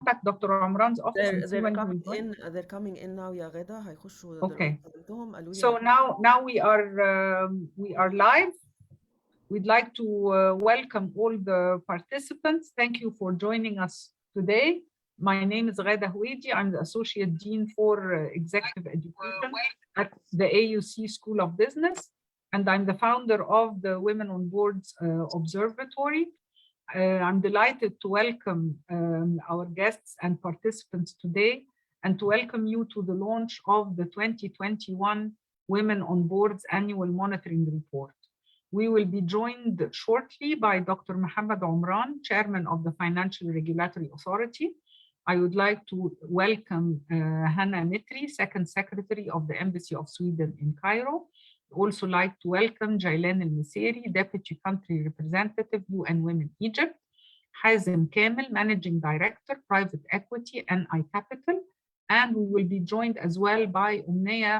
contact Dr. Omran's office and see they're when he will coming join? in they're coming in now يا غدا هيخشوا دلوقتي Okay. قابلتهم قالوا لي So now we are live. We'd like to welcome all the participants. Thank you for joining us today. My name is Ghada Houidi. I'm the Associate Dean for Executive Education at the AUC School of Business, and I'm the founder of the Women on Boards Observatory. I'm delighted to welcome our guests and participants today and to welcome you to the launch of the 2021 Women on Boards Annual Monitoring Report. We will be joined shortly by Dr. Mohammed Omran, Chairman of the Financial Regulatory Authority. I would like to welcome Hannah Mitri, Second Secretary of the Embassy of Sweden in Cairo. Also like to welcome Jailan El-Miseri, Deputy Country Representative, UN Women Egypt, Hazem Kamel, Managing Director, Private Equity and iCapital, and we will be joined as well by Umneya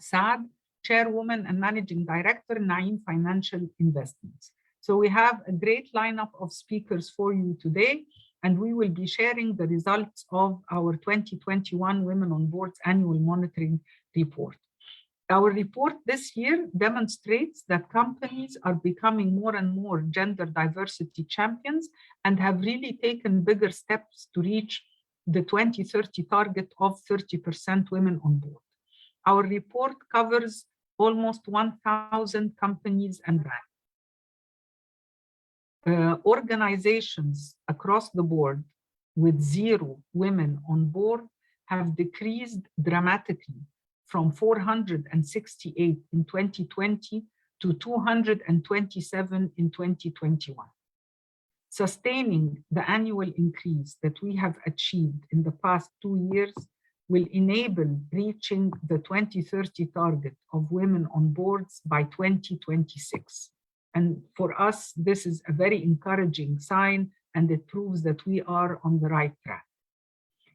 Saad, Chairwoman and Managing Director, Naim Financial Investments. So we have a great lineup of speakers for you today, and we will be sharing the results of our 2021 Women on Boards Annual Monitoring Report. Our report this year demonstrates that companies are becoming more and more gender diversity champions and have really taken bigger steps to reach the 2030 target of 30% women on board. Our report covers almost 1,000 companies and brands. Organizations across the board with 0 women on board have decreased dramatically from 468 in 2020 to 227 in 2021. Sustaining the annual increase that we have achieved in the past 2 years will enable reaching the 2030 target of women on boards by 2026. And for us, this is a very encouraging sign, and it proves that we are on the right track.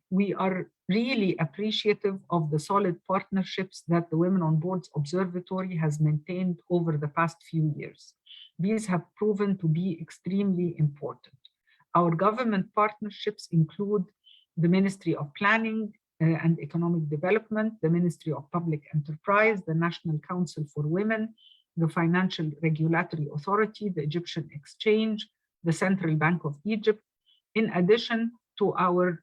We are really appreciative of the solid partnerships that the Women on Boards Observatory has maintained over the past few years. These have proven to be extremely important. Our government partnerships include the Ministry of Planning and Economic Development, the Ministry of Public Enterprise, the National Council for Women, the Financial Regulatory Authority, the Egyptian Exchange, the Central Bank of Egypt, in addition to our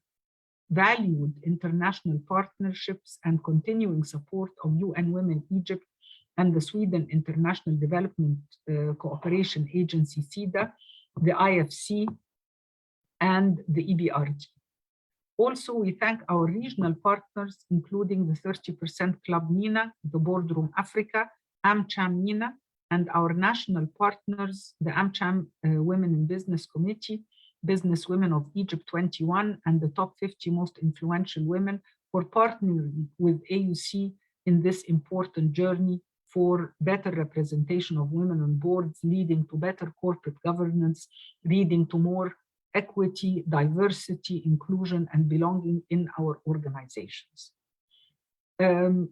valued international partnerships and continuing support of UN Women Egypt and the Sweden International Development Cooperation Agency, SIDA, the IFC, and the EBRD. Also, we thank our regional partners, including the 30% Club MENA, the Boardroom Africa, AmCham MENA, and our national partners, the AmCham Women in Business Committee, Business Women of Egypt 21, and the top 50 most influential women for partnering with AUC in this important journey for better representation of women on boards, leading to better corporate governance, leading to more equity, diversity, inclusion, and belonging in our organizations.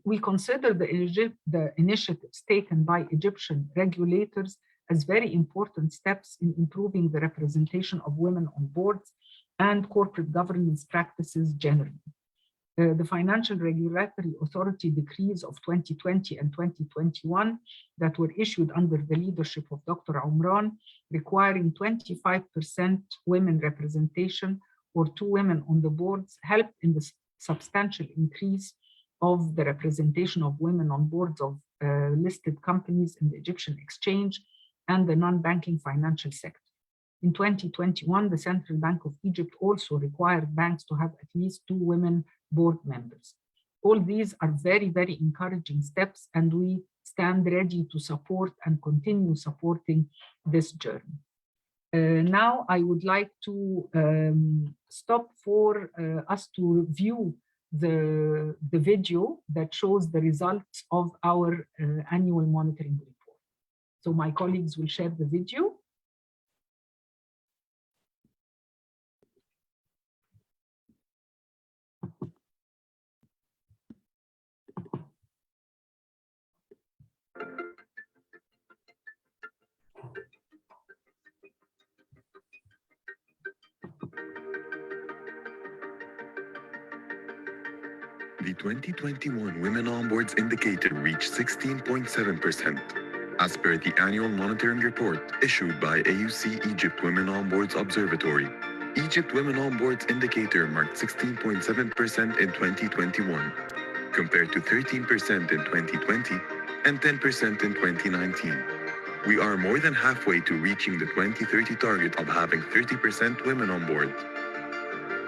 We consider the initiatives taken by Egyptian regulators as very important steps in improving the representation of women on boards and corporate governance practices generally. The Financial Regulatory Authority decrees of 2020 and 2021 that were issued under the leadership of Dr. Omran, requiring 25% women representation or 2 women on the boards, helped in the substantial increase of the representation of women on boards of listed companies in the Egyptian Exchange and the non-banking financial sector. In 2021, the Central Bank of Egypt also required banks to have at least 2 women board members. All these are very, very encouraging steps, and we stand ready to support and continue supporting this journey. Now, I would like to stop for us to view the video that shows the results of our annual monitoring report. So my colleagues will share the video. The 2021 Women on Boards indicator reached 16.7%, as per the annual monitoring report issued by AUC Egypt Women on Boards Observatory. Egypt Women on Boards indicator marked 16.7% in 2021, compared to 13% in 2020 and 10% in 2019. We are more than halfway to reaching the 2030 target of having 30% women on board.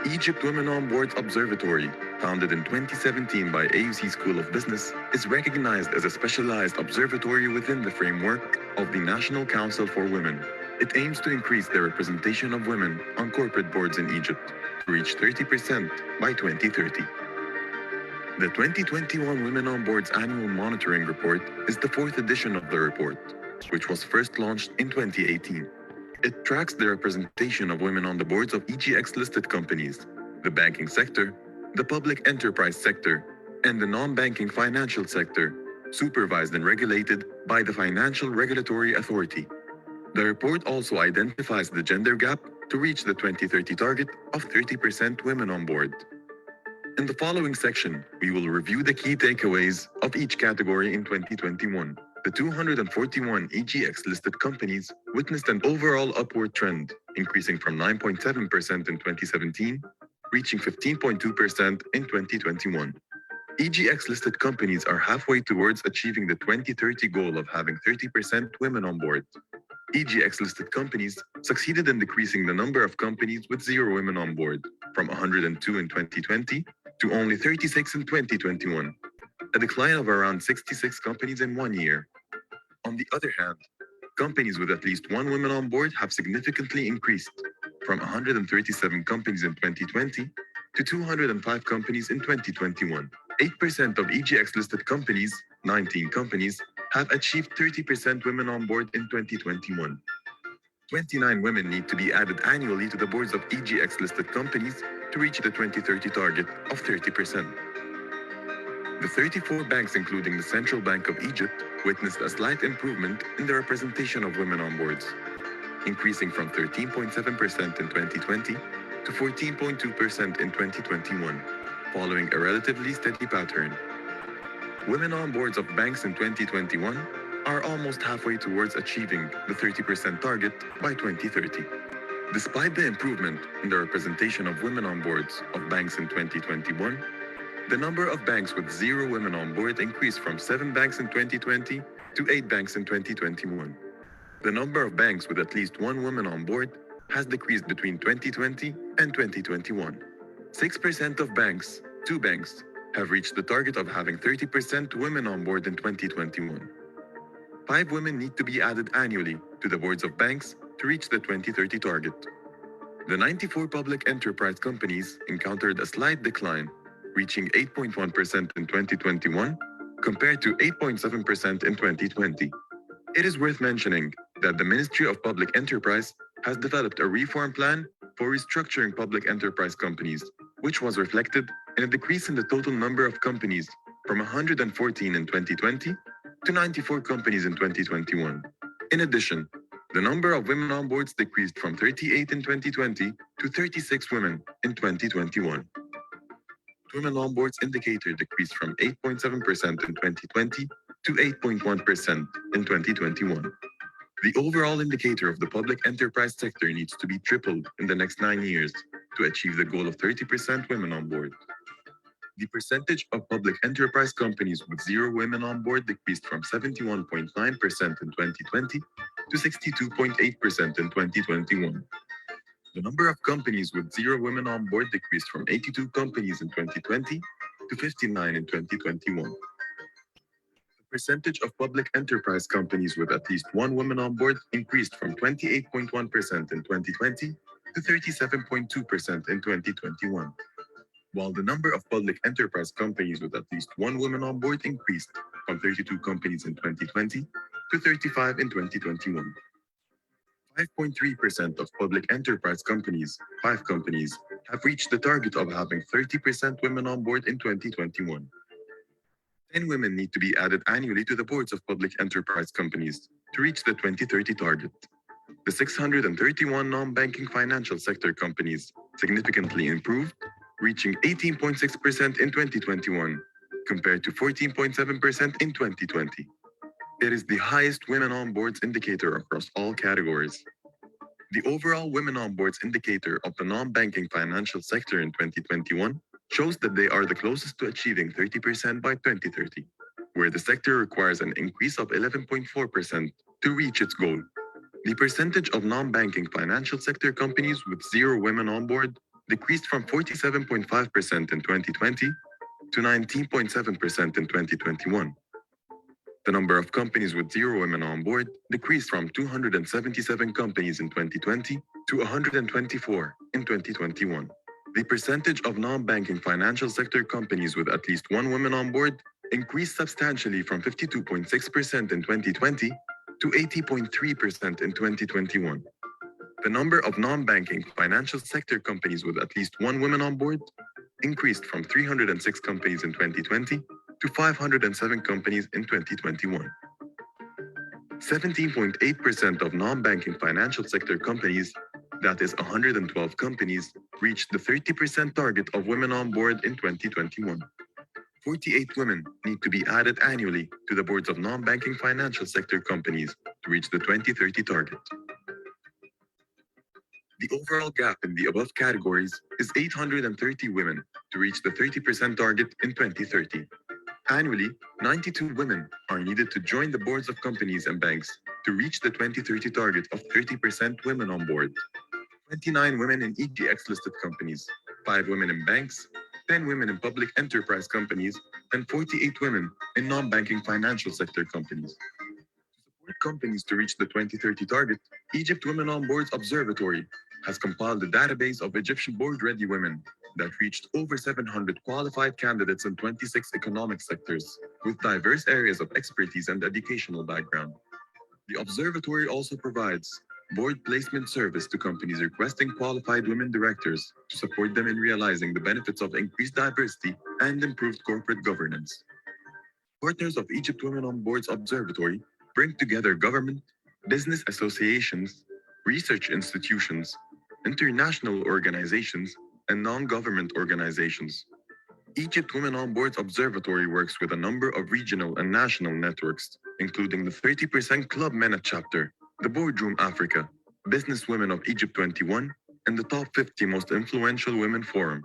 Egypt Women on Boards Observatory, founded in 2017 by AUC School of Business, is recognized as a specialized observatory within the framework of the National Council for Women. It aims to increase the representation of women on corporate boards in Egypt to reach 30% by 2030. The 2021 Women on Boards Annual Monitoring Report is the fourth edition of the report, which was first launched in 2018. It tracks the representation of women on the boards of EGX-listed companies, the banking sector, the public enterprise sector, and the non-banking financial sector, supervised and regulated by the Financial Regulatory Authority. The report also identifies the gender gap to reach the 2030 target of 30% women on board. In the following section, we will review the key takeaways of each category in 2021. The 241 EGX-listed companies witnessed an overall upward trend, increasing from 9.7% in 2017, reaching 15.2% in 2021. EGX-listed companies are halfway towards achieving the 2030 goal of having 30% women on board. EGX-listed companies succeeded in decreasing the number of companies with zero women on board from 102 in 2020 to only 36 in 2021, a decline of around 66 companies in 1 year. On the other hand, companies with at least one woman on board have significantly increased from 137 companies in 2020 to 205 companies in 2021. 8% of EGX-listed companies, 19 companies, have achieved 30% women on board in 2021. 29 women need to be added annually to the boards of EGX-listed companies to reach the 2030 target of 30%. The 34 banks, including the Central Bank of Egypt, witnessed a slight improvement in the representation of women on boards, increasing from 13.7% in 2020 to 14.2% in 2021, following a relatively steady pattern. Women on boards of banks in 2021 are almost halfway towards achieving the 30% target by 2030. Despite the improvement in the representation of women on boards of banks in 2021, the number of banks with zero women on board increased from 7 banks in 2020 to 8 banks in 2021. The number of banks with at least one woman on board has decreased between 2020 and 2021. 6% of banks, 2 banks, have reached the target of having 30% women on board in 2021. 5 women need to be added annually to the boards of banks to reach the 2030 target. The 94 public enterprise companies encountered a slight decline, reaching 8.1% in 2021 compared to 8.7% in 2020. It is worth mentioning that the Ministry of Public Enterprise has developed a reform plan for restructuring public enterprise companies, which was reflected in a decrease in the total number of companies from 114 in 2020 to 94 companies in 2021. In addition, the number of women on boards decreased from 38 in 2020 to 36 women in 2021. Women on boards indicator decreased from 8.7% in 2020 to 8.1% in 2021. The overall indicator of the public enterprise sector needs to be tripled in the next 9 years to achieve the goal of 30% women on board. The percentage of public enterprise companies with zero women on board decreased from 71.9% in 2020 to 62.8% in 2021. The number of companies with zero women on board decreased from 82 companies in 2020 to 59 in 2021. The percentage of public enterprise companies with at least one woman on board increased from 28.1% in 2020 to 37.2% in 2021. While the number of public enterprise companies with at least one woman on board increased from 32 companies in 2020 to 35 in 2021. 5.3% of public enterprise companies, 5 companies, have reached the target of having 30% women on board in 2021. 10 women need to be added annually to the boards of public enterprise companies to reach the 2030 target. The 631 non-banking financial sector companies significantly improved, reaching 18.6% in 2021, compared to 14.7% in 2020. It is the highest women on boards indicator across all categories. The overall women on boards indicator of the non-banking financial sector in 2021 shows that they are the closest to achieving 30% by 2030, where the sector requires an increase of 11.4% to reach its goal. The percentage of non-banking financial sector companies with 0 women on board decreased from 47.5% in 2020 to 19.7% in 2021. The number of companies with 0 women on board decreased from 277 companies in 2020 to 124 in 2021. The percentage of non-banking financial sector companies with at least 1 woman on board increased substantially from 52.6% in 2020 to 80.3% in 2021. The number of non-banking financial sector companies with at least 1 woman on board increased from 306 companies in 2020 to 507 companies in 2021. 17.8% of non-banking financial sector companies, that is 112 companies, reached the 30% target of women on board in 2021. 48 women need to be added annually to the boards of non-banking financial sector companies to reach the 2030 target. The overall gap in the above categories is 830 women to reach the 30% target in 2030. Annually, 92 women are needed to join the boards of companies and banks to reach the 2030 target of 30% women on board. 29 women in EGX-listed companies, 5 women in banks, 10 women in public enterprise companies, and 48 women in non-banking financial sector companies. To support companies to reach the 2030 target, Egypt Women on Boards Observatory has compiled a database of Egyptian board-ready women that reached over 700 qualified candidates in 26 economic sectors, with diverse areas of expertise and educational background. The observatory also provides board placement service to companies requesting qualified women directors to support them in realizing the benefits of increased diversity and improved corporate governance. Partners of Egypt Women on Boards Observatory bring together government, business associations, research institutions, international organizations, and non-government organizations. Egypt Women on Boards Observatory works with a number of regional and national networks, including the 30% Club MENA chapter, the Boardroom Africa, Business Women of Egypt 21, and the Top 50 Most Influential Women Forum.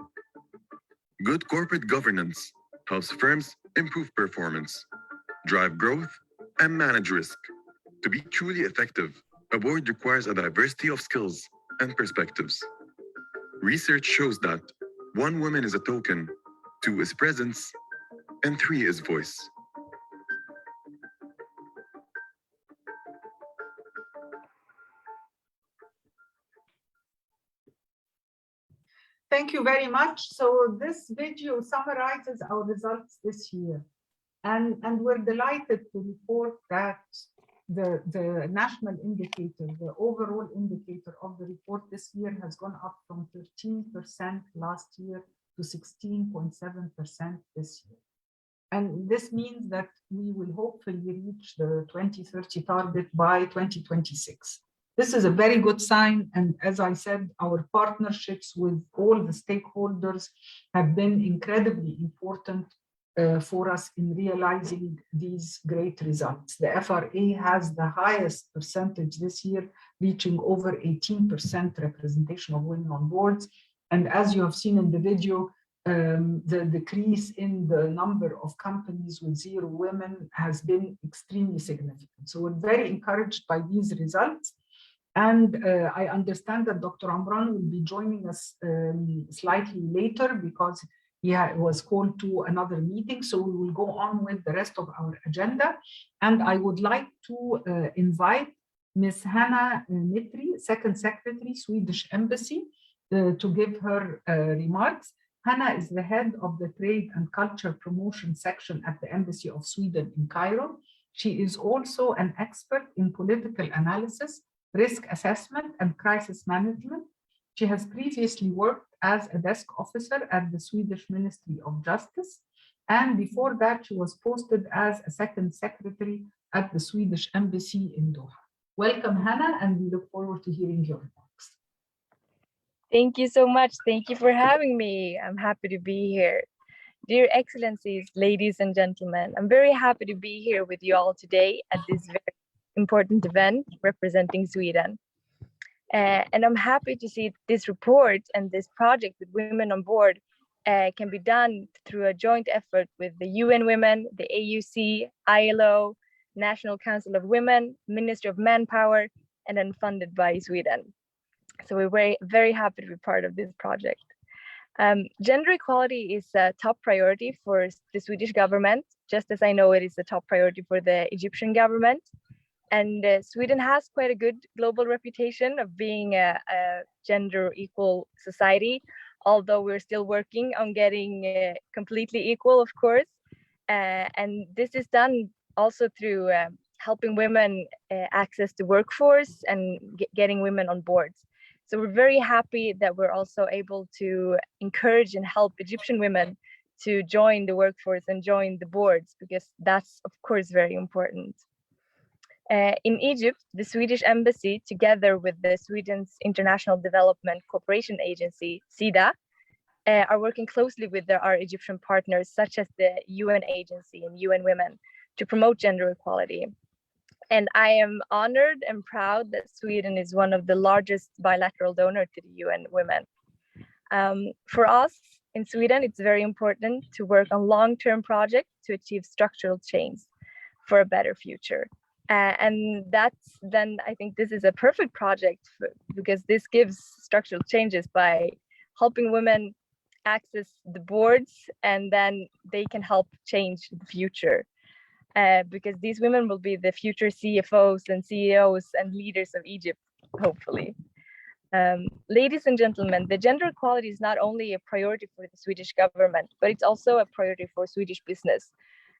Good corporate governance helps firms improve performance, drive growth, and manage risk. To be truly effective, a board requires a diversity of skills and perspectives. Research shows that 1 woman is a token, 2 is presence, and 3 is voice. Thank you very much. So this video summarizes our results this year. And we're delighted to report that the national indicator, the overall indicator of the report this year has gone up from 13% last year to 16.7% this year. And this means that we will hopefully reach the 2030 target by 2026. This is a very good sign. And as I said, our partnerships with all the stakeholders have been incredibly important for us in realizing these great results. The FRA has the highest percentage this year, reaching over 18% representation of women on boards. And as you have seen in the video, the decrease in the number of companies with 0 women has been extremely significant. So we're very encouraged by these results. And I understand that Dr. Amran will be joining us slightly later because he was called to another meeting. So we will go on with the rest of our agenda. And I would like to invite Ms. Hannah Mitri, Second Secretary, Swedish Embassy, to give her remarks. Hannah is the head of the Trade and Culture Promotion section at the Embassy of Sweden in Cairo. She is also an expert in political analysis, risk assessment, and crisis management. She has previously worked as a desk officer at the Swedish Ministry of Justice. And before that, she was posted as a second secretary at the Swedish Embassy in Doha. Welcome, Hannah, and we look forward to hearing your remarks. Thank you so much. Thank you for having me. I'm happy to be here. Dear Excellencies, ladies and gentlemen, I'm very happy to be here with you all today at this very important event representing Sweden. And I'm happy to see this report and this project with Women on Board can be done through a joint effort with the UN Women, the AUC, ILO, National Council of Women, Ministry of Manpower, and then funded by Sweden. So we're very happy to be part of this project. Gender equality is a top priority for the Swedish government, just as I know it is a top priority for the Egyptian government. And Sweden has quite a good global reputation of being a gender equal society, although we're still working on getting completely equal, of course. And this is done also through helping women access the workforce and getting women on boards. So we're very happy that we're also able to encourage and help Egyptian women to join the workforce and join the boards, because that's, of course, very important. In Egypt, the Swedish embassy, together with the Sweden's International Development Cooperation Agency, SIDA, are working closely with our Egyptian partners, such as the UN agency and UN Women, to promote gender equality. And I am honored and proud that Sweden is one of the largest bilateral donors to the UN Women. For us in Sweden, it's very important to work on long-term projects to achieve structural change for a better future. And that's then, I think this is a perfect project because this gives structural changes by helping women access the boards, and then they can help change the future. Because these women will be the future CFOs and CEOs and leaders of Egypt, hopefully. Ladies and gentlemen, the gender equality is not only a priority for the Swedish government, but it's also a priority for Swedish business.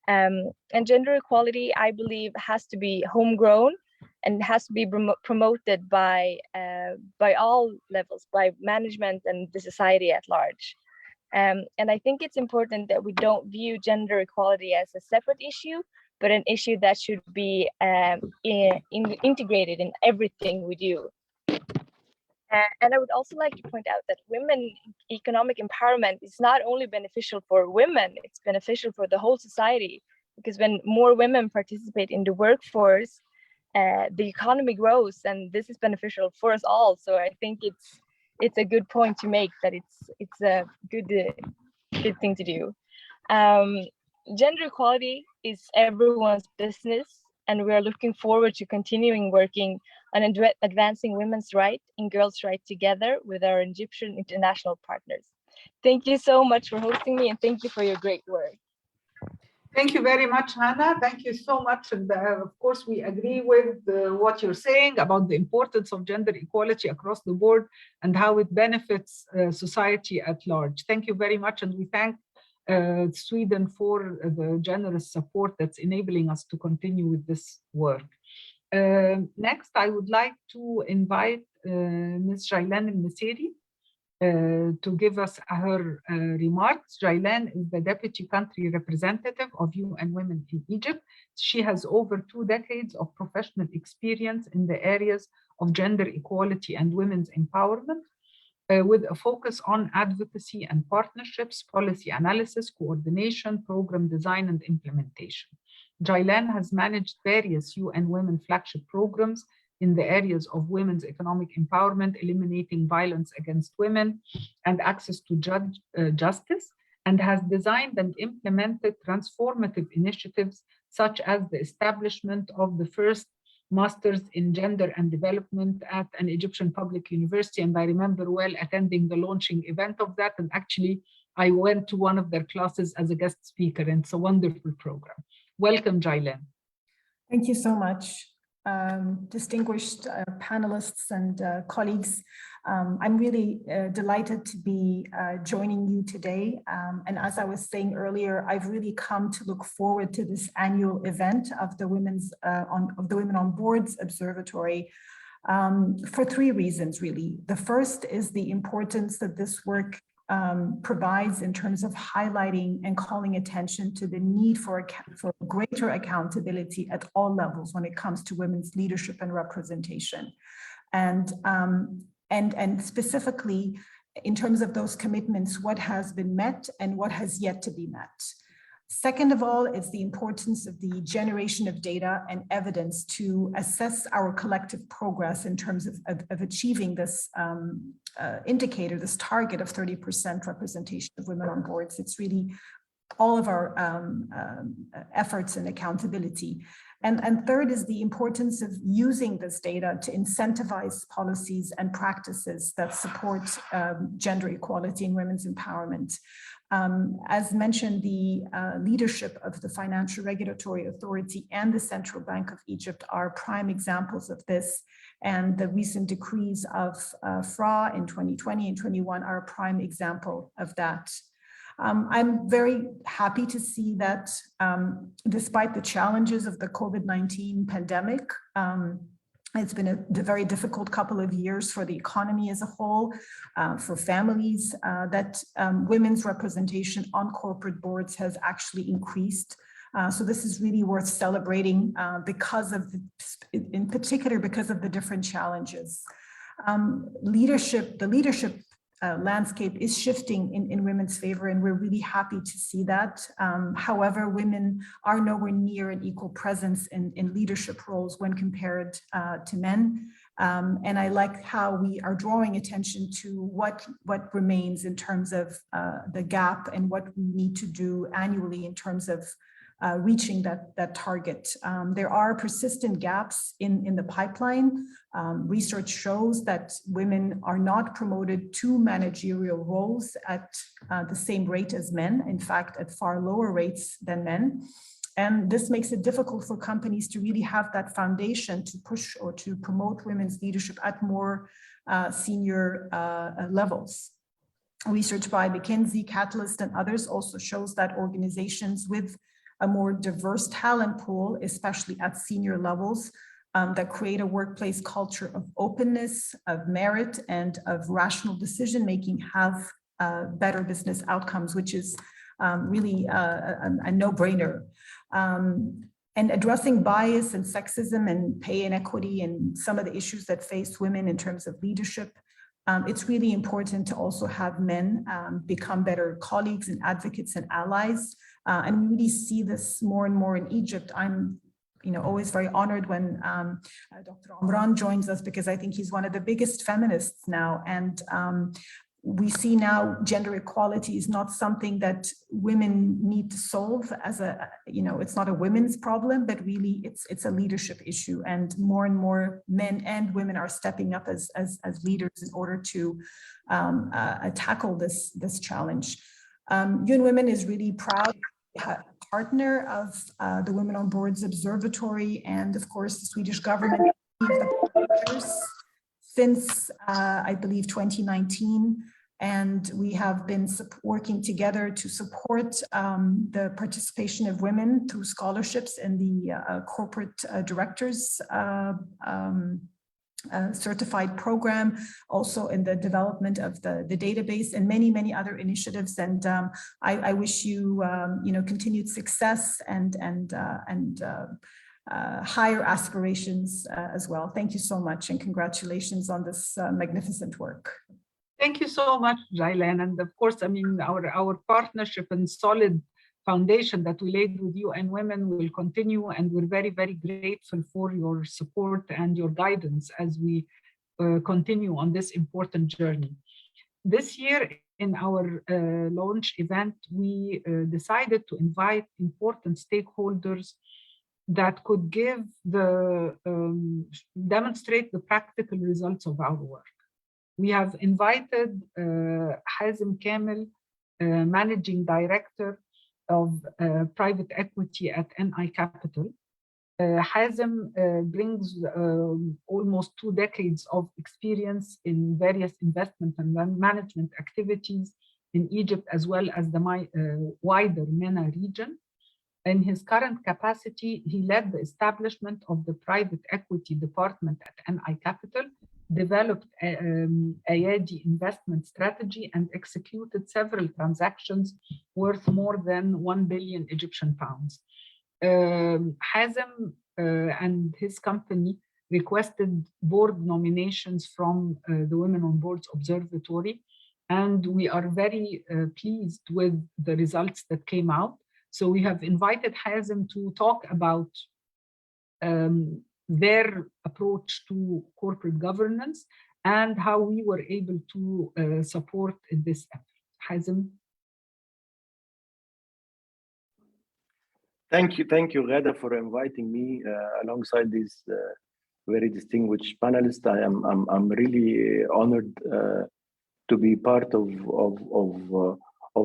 And gender equality, I believe, has to be homegrown and has to be promoted by all levels, by management and the society at large. And I think it's important that we don't view gender equality as a separate issue, but an issue that should be integrated in everything we do. And I would also like to point out that women economic empowerment is not only beneficial for women, it's beneficial for the whole society, because when more women participate in the workforce, the economy grows, and this is beneficial for us all. So I think it's a good point to make, that it's a good thing to do. Gender equality is everyone's business, and we are looking forward to continuing working on advancing women's rights and girls' rights together with our Egyptian international partners. Thank you so much for hosting me, and thank you for your great work. Thank you very much, Hannah. Thank you so much. And of course, we agree with what you're saying about the importance of gender equality across the board and how it benefits society at large. Thank you very much. And we thank Sweden for the generous support that's enabling us to continue with this work. Next, I would like to invite Ms. Jaylan El-Messeri to give us her remarks. Jaylan is the Deputy Country Representative of UN Women in Egypt. She has over 2 decades of professional experience in the areas of gender equality and women's empowerment, with a focus on advocacy and partnerships, policy analysis, coordination, program design, and implementation. Jaylan has managed various UN Women flagship programs in the areas of women's economic empowerment, eliminating violence against women, and access to justice, and has designed and implemented transformative initiatives such as the establishment of the first Masters in Gender and Development at an Egyptian public university. And I remember well attending the launching event of that. And actually, I went to one of their classes as a guest speaker, and it's a wonderful program. Welcome, Jaylan. Thank you so much. Distinguished panelists and colleagues, I'm really delighted to be joining you today. And as I was saying earlier, I've really come to look forward to this annual event of the Women on Boards Observatory for 3 reasons, really. The first is the importance that this work provides in terms of highlighting and calling attention to the need for greater accountability at all levels when it comes to women's leadership and representation. And and specifically in terms of those commitments, what has been met and what has yet to be met. Second of all, is the importance of the generation of data and evidence to assess our collective progress in terms of achieving this indicator, this target of 30% representation of women on boards. It's really all of our efforts and accountability. And third is the importance of using this data to incentivize policies and practices that support gender equality and women's empowerment. As mentioned, the leadership of the Financial Regulatory Authority and the Central Bank of Egypt are prime examples of this. And the recent decrees of FRA in 2020 and 21 are a prime example of that. I'm very happy to see that despite the challenges of the COVID-19 pandemic, it's been a very difficult couple of years for the economy as a whole, for families, that women's representation on corporate boards has actually increased. So this is really worth celebrating because of, in particular, because of the different challenges. The leadership landscape is shifting in women's favor, and we're really happy to see that. However, women are nowhere near an equal presence in leadership roles when compared to men. And I like how we are drawing attention to what remains in terms of the gap and what we need to do annually in terms of reaching that target. There are persistent gaps in the pipeline. Research shows that women are not promoted to managerial roles at the same rate as men, in fact, at far lower rates than men. And this makes it difficult for companies to really have that foundation to push or to promote women's leadership at more senior levels. Research by McKinsey, Catalyst, and others also shows that organizations with a more diverse talent pool, especially at senior levels, that create a workplace culture of openness, of merit, and of rational decision-making have better business outcomes, which is really a no-brainer. And addressing bias and sexism and pay inequity and some of the issues that face women in terms of leadership, it's really important to also have men become better colleagues and advocates and allies. And we really see this more and more in Egypt. I'm always very honored when Dr. Omran joins us, because I think he's one of the biggest feminists now. And we see now gender equality is not something that women need to solve as it's not a women's problem, but really it's a leadership issue. And more men and women are stepping up as leaders in order to tackle this challenge. UN Women is really proud partner of the Women on Boards Observatory, and of course the Swedish government since I believe 2019, and we have been working together to support the participation of women through scholarships in the corporate directors certified program, also in the development of the database, and many other initiatives. And I wish you continued success and higher aspirations as well. Thank you so much, and congratulations on this magnificent work. Thank you so much, Jailan. And of course, our partnership and solid foundation that we laid with you and Women will continue, and we're very grateful for your support and your guidance as we continue on this important journey. This year in our launch event, we decided to invite important stakeholders that could demonstrate the practical results of our work. We have invited Hazem Kamel, Managing Director of private equity at NI Capital. Hazem brings almost 2 decades of experience in various investment and management activities in Egypt, as well as the wider MENA region. In his current capacity, he led the establishment of the private equity department at NI Capital, developed Ayadi investment strategy, and executed several transactions worth more than 1 billion Egyptian pounds. Hazem and his company requested board nominations from the Women on Boards Observatory, and we are very pleased with the results that came out. So we have invited Hazem to talk about their approach to corporate governance and how we were able to support in this effort. Hazem. Thank you, Ghada, for inviting me alongside these very distinguished panelists. I'm really honored to be part of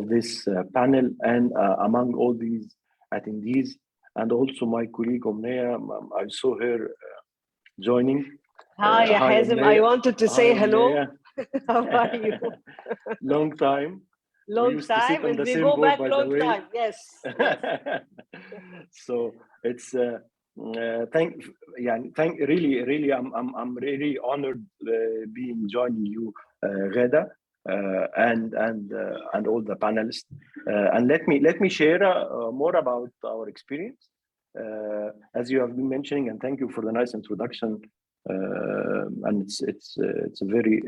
this panel, and among all these attendees, and also my colleague Omneya. I saw her joining. Hi, Hazem. I wanted to say hello. How are you? Long time. Long time, and we go back long time. Yes. So it's really I'm really honored being joining you, Ghada, and all the panelists. And let me share more about our experience, as you have been mentioning, and thank you for the nice introduction. And it's a very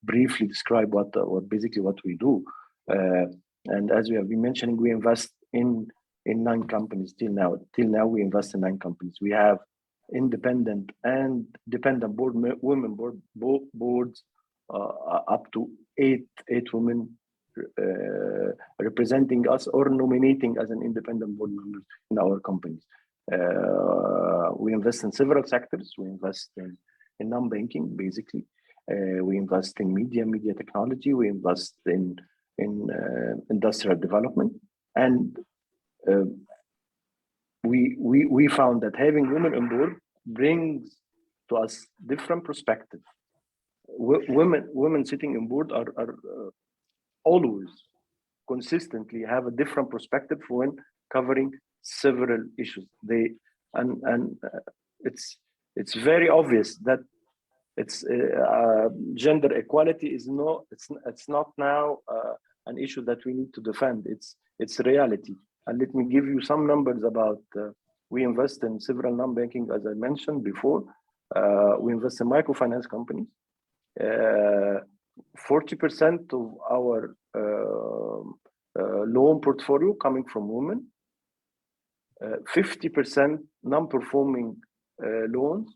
briefly describe what basically what we do. And as we have been mentioning, we invest in 9 companies till now. Till now, we invest in 9 companies. We have independent and dependent women boards, up to 8 women representing us or nominating as an independent board member in our companies. We invest in several sectors. We invest in non-banking, basically. We invest in media technology. We invest in industrial development, and we found that having women on board brings to us different perspective. Women sitting on board are always consistently have a different perspective when covering several issues. It's very obvious that it's gender equality is it's not now an issue that we need to defend. It's reality. And let me give you some numbers about. We invest in several non-banking, as I mentioned before. We invest in microfinance companies. 40% of our loan portfolio coming from women. 50% non-performing loans,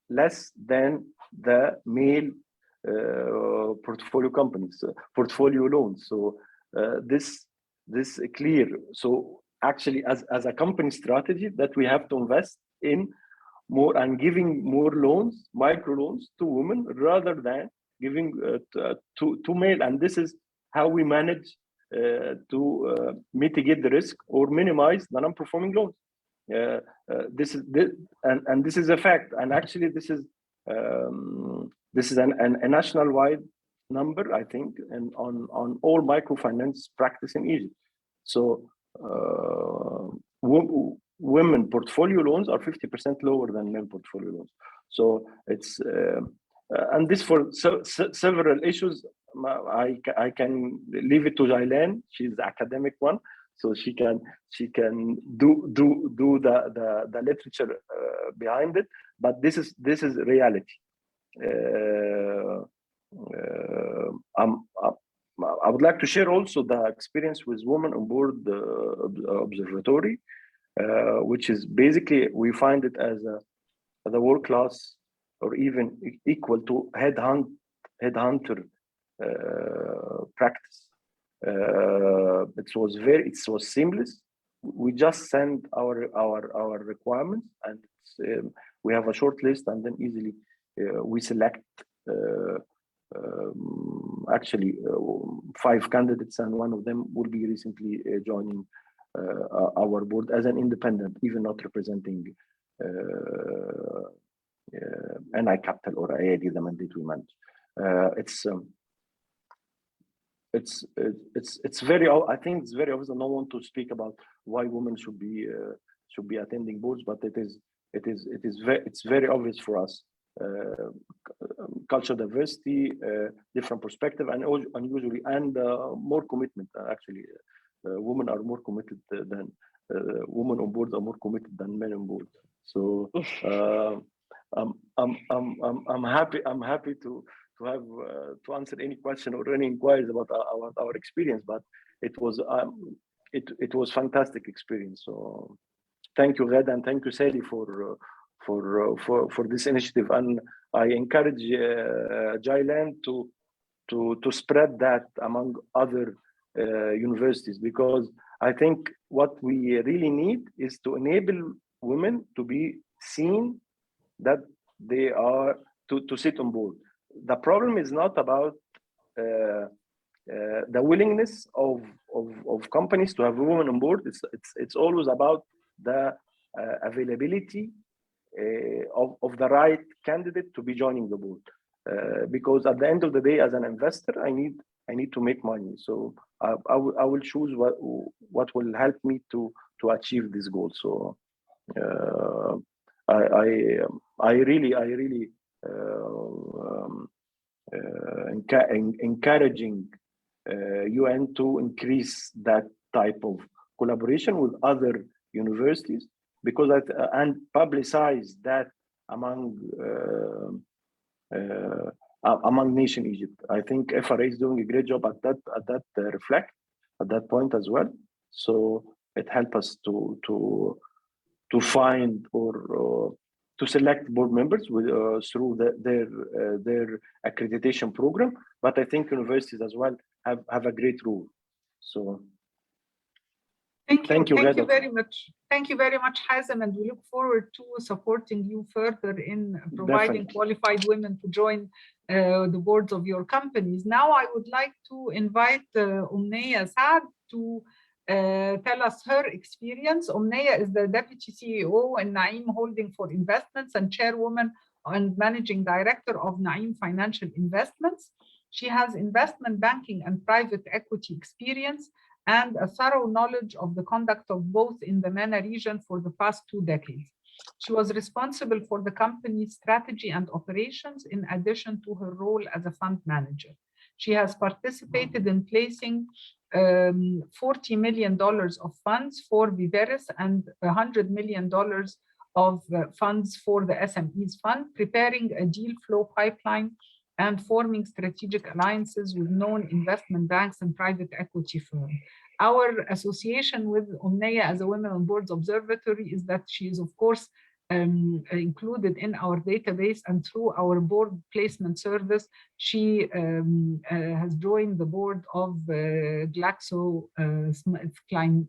less than the male portfolio companies, portfolio loans. So this is clear. So actually, as a company strategy, that we have to invest in more and giving more loans, micro loans to women rather than giving to male. And this is how we manage to mitigate the risk or minimize the non-performing loans. This is a fact, and actually this is a national-wide number, I think, and on all microfinance practice in Egypt. So women portfolio loans are 50% lower than male portfolio loans. So it's and this for several issues. I can leave it to Jailan. She's the academic one, so she can do the literature behind it. But this is reality. I would like to share also the experience with Women on Board Observatory, which is basically we find it as the world class or even equal to headhunter practice. It was seamless. We just send our requirements, and we have a short list, and then easily we select actually 5 candidates, and one of them will be recently joining our board as an independent, even not representing NI Capital or IAD, the mandate we manage. It's very. I think it's very obvious. I don't want to speak about why women should be attending boards, but it's very obvious for us. Cultural diversity, different perspective, and unusually more commitment. Actually, women are more committed than women on boards are more committed than men on board. So I'm happy to have to answer any question or any inquiries about our experience. But it was fantastic experience. So thank you, Ghada, and thank you, Sally, for this initiative. And I encourage Jailand to spread that among other universities, because I think what we really need is to enable women to be seen that they are to sit on board. The problem is not about the willingness of companies to have women on board. It's always about the availability of the right candidate to be joining the board. Because at the end of the day, as an investor, I need to make money. So I will choose what will help me to achieve this goal. So I really encouraging UN to increase that type of collaboration with other universities, because and publicize that among nation Egypt. I think FRA is doing a great job at that point as well. So it helps us to find or to select board members through their accreditation program. But I think universities as well have a great role. So thank you very much. Thank you very much, Hazem, and we look forward to supporting you further in providing qualified women to join the boards of your companies. Now, I would like to invite Omneya Saad to tell us her experience. Omneya is the Deputy CEO in Naim Holding for Investments and Chairwoman and Managing Director of Naim Financial Investments. She has investment banking and private equity experience and a thorough knowledge of the conduct of both in the MENA region for the past 2 decades. She was responsible for the company's strategy and operations in addition to her role as a fund manager. She has participated in placing $40 million of funds for Viveris and $100 million of funds for the SMEs fund, preparing a deal flow pipeline and forming strategic alliances with known investment banks and private equity firms. Our association with Omneya as a Women on Boards Observatory is that she is, of course, included in our database, and through our board placement service, she has joined the board of GlaxoSmithKline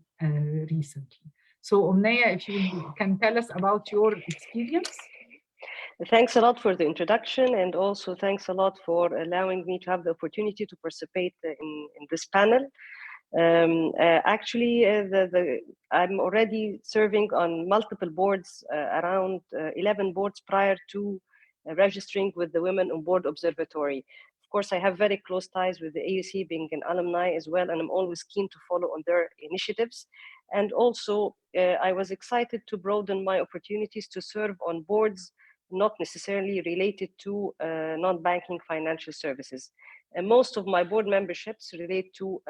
recently. So Omneya, if you can tell us about your experience. Thanks a lot for the introduction, and also thanks a lot for allowing me to have the opportunity to participate in this panel. Actually, I'm already serving on multiple boards, around 11 boards prior to registering with the Women on Board Observatory. Of course, I have very close ties with the AUC, being an alumni as well, and I'm always keen to follow on their initiatives. And also, I was excited to broaden my opportunities to serve on boards not necessarily related to non-banking financial services. And most of my board memberships relate to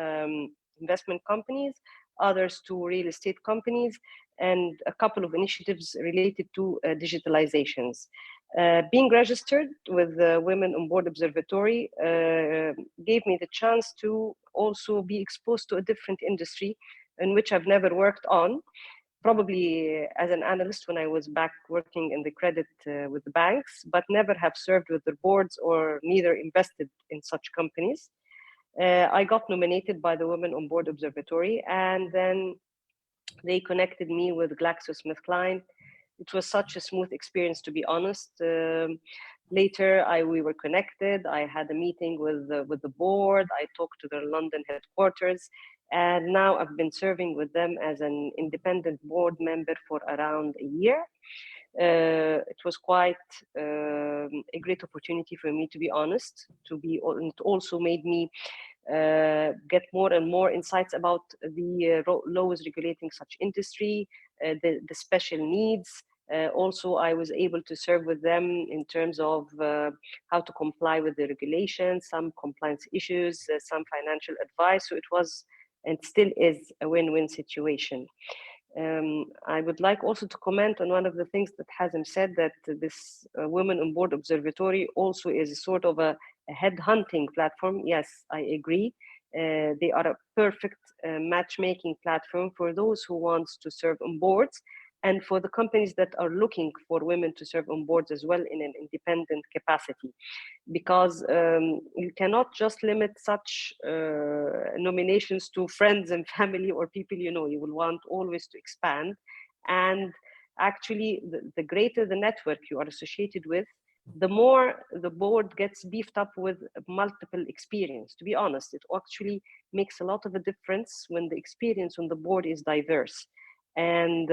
investment companies, others to real estate companies, and a couple of initiatives related to digitalizations. Being registered with the Women on Board Observatory gave me the chance to also be exposed to a different industry in which I've never worked on. Probably as an analyst when I was back working in the credit with the banks, but never have served with their boards or neither invested in such companies. I got nominated by the Women on Board Observatory, and then they connected me with GlaxoSmithKline. It was such a smooth experience, to be honest. Later, we were connected. I had a meeting with the board. I talked to their London headquarters. And now I've been serving with them as an independent board member for around a year. It was quite a great opportunity for me, to be honest, it also made me get more and more insights about the laws regulating such industry, the special needs. Also, I was able to serve with them in terms of how to comply with the regulations, some compliance issues, some financial advice. So it was and still is a win-win situation. I would like also to comment on one of the things that Hazem said, that this Women on Board Observatory also is a sort of a headhunting platform. Yes, I agree. They are a perfect matchmaking platform for those who want to serve on boards, and for the companies that are looking for women to serve on boards as well in an independent capacity. Because you cannot just limit such nominations to friends and family or people you know. You will want always to expand, and actually the greater the network you are associated with, the more the board gets beefed up with multiple experience. To be honest, it actually makes a lot of a difference when the experience on the board is diverse. And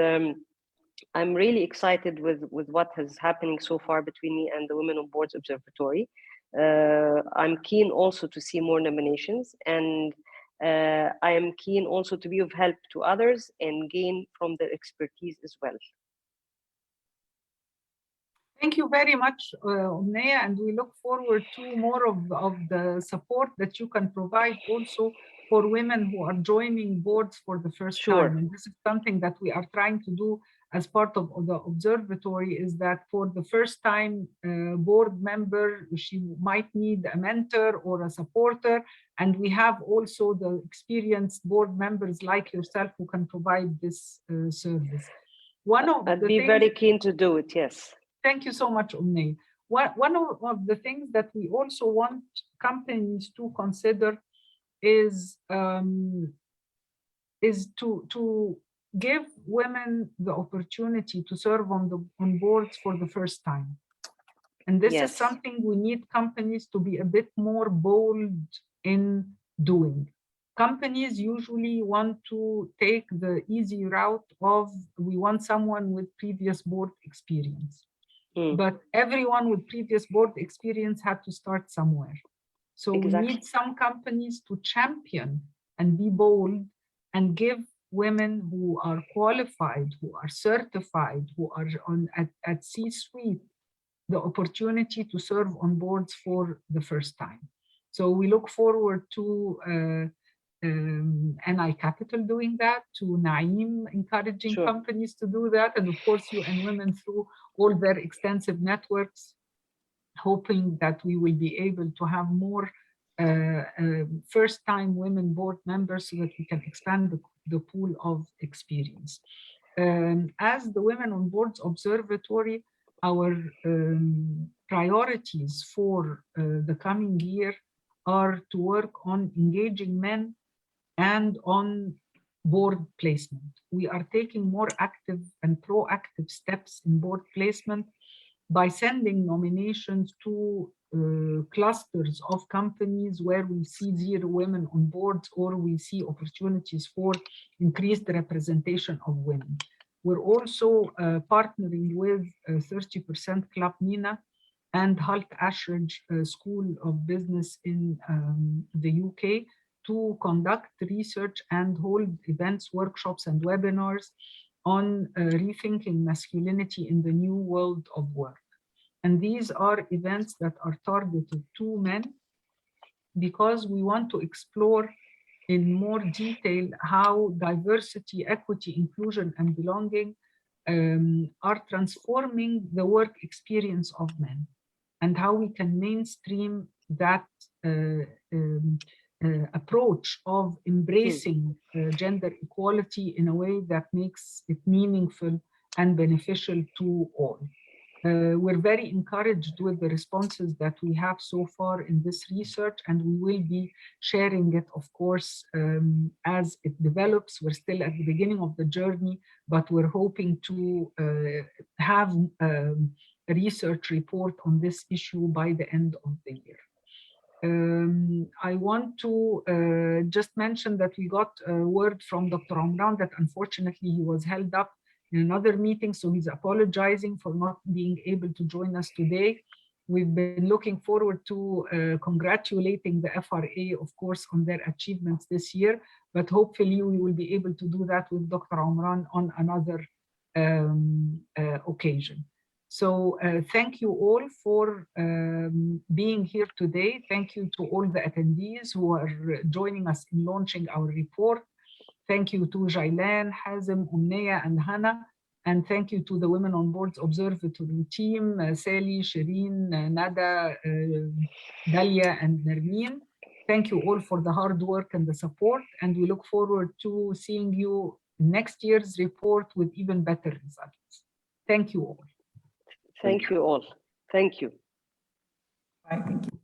I'm really excited with what is happening so far between me and the Women on Boards Observatory. I'm keen also to see more nominations, and I am keen also to be of help to others and gain from their expertise as well. Thank you very much, Omneya, and we look forward to more of the support that you can provide also for women who are joining boards for the first time. And this is something that we are trying to do as part of the observatory, is that for the first time board member, she might need a mentor or a supporter. And we have also the experienced board members like yourself who can provide this service. I'd be very keen to do it, yes. Thank you so much, Umnay. One of the things that we also want companies to consider is to give women the opportunity to serve on boards for the first time. And this is something we need companies to be a bit more bold in doing. Companies usually want to take the easy route of, we want someone with previous board experience. But everyone with previous board experience had to start somewhere. So we need some companies to champion and be bold and give women who are qualified, who are certified, who are at C-suite, the opportunity to serve on boards for the first time. So we look forward to NI Capital doing that, to Naeem encouraging companies to do that, and of course UN Women through all their extensive networks, hoping that we will be able to have more first-time women board members so that we can expand the pool of experience. As the Women on Boards Observatory, our priorities for the coming year are to work on engaging men and on board placement. We are taking more active and proactive steps in board placement by sending nominations to clusters of companies where we see 0 women on boards, or we see opportunities for increased representation of women. We're also partnering with 30% Club MENA and Halt Ashridge School of Business in the UK to conduct research and hold events, workshops, and webinars on rethinking masculinity in the new world of work. And these are events that are targeted to men because we want to explore in more detail how diversity, equity, inclusion, and belonging are transforming the work experience of men, and how we can mainstream that approach of embracing gender equality in a way that makes it meaningful and beneficial to all. We're very encouraged with the responses that we have so far in this research, and we will be sharing it, of course, as it develops. We're still at the beginning of the journey, but we're hoping to have a research report on this issue by the end of the year. I want to just mention that we got a word from Dr. Omran that unfortunately he was held up in another meeting, so he's apologizing for not being able to join us today. We've been looking forward to congratulating the FRA, of course, on their achievements this year, but hopefully we will be able to do that with Dr. Omran on another occasion. So thank you all for being here today. Thank you to all the attendees who are joining us in launching our report. Thank you to Jailan, Hazem, Umneya, and Hannah. And thank you to the Women on Boards Observatory team, Sally, Shireen, Nada, Dalia, and Nermeen. Thank you all for the hard work and the support. And we look forward to seeing you next year's report with even better results. Thank you all. Thank you all. Thank you. Bye, thank you.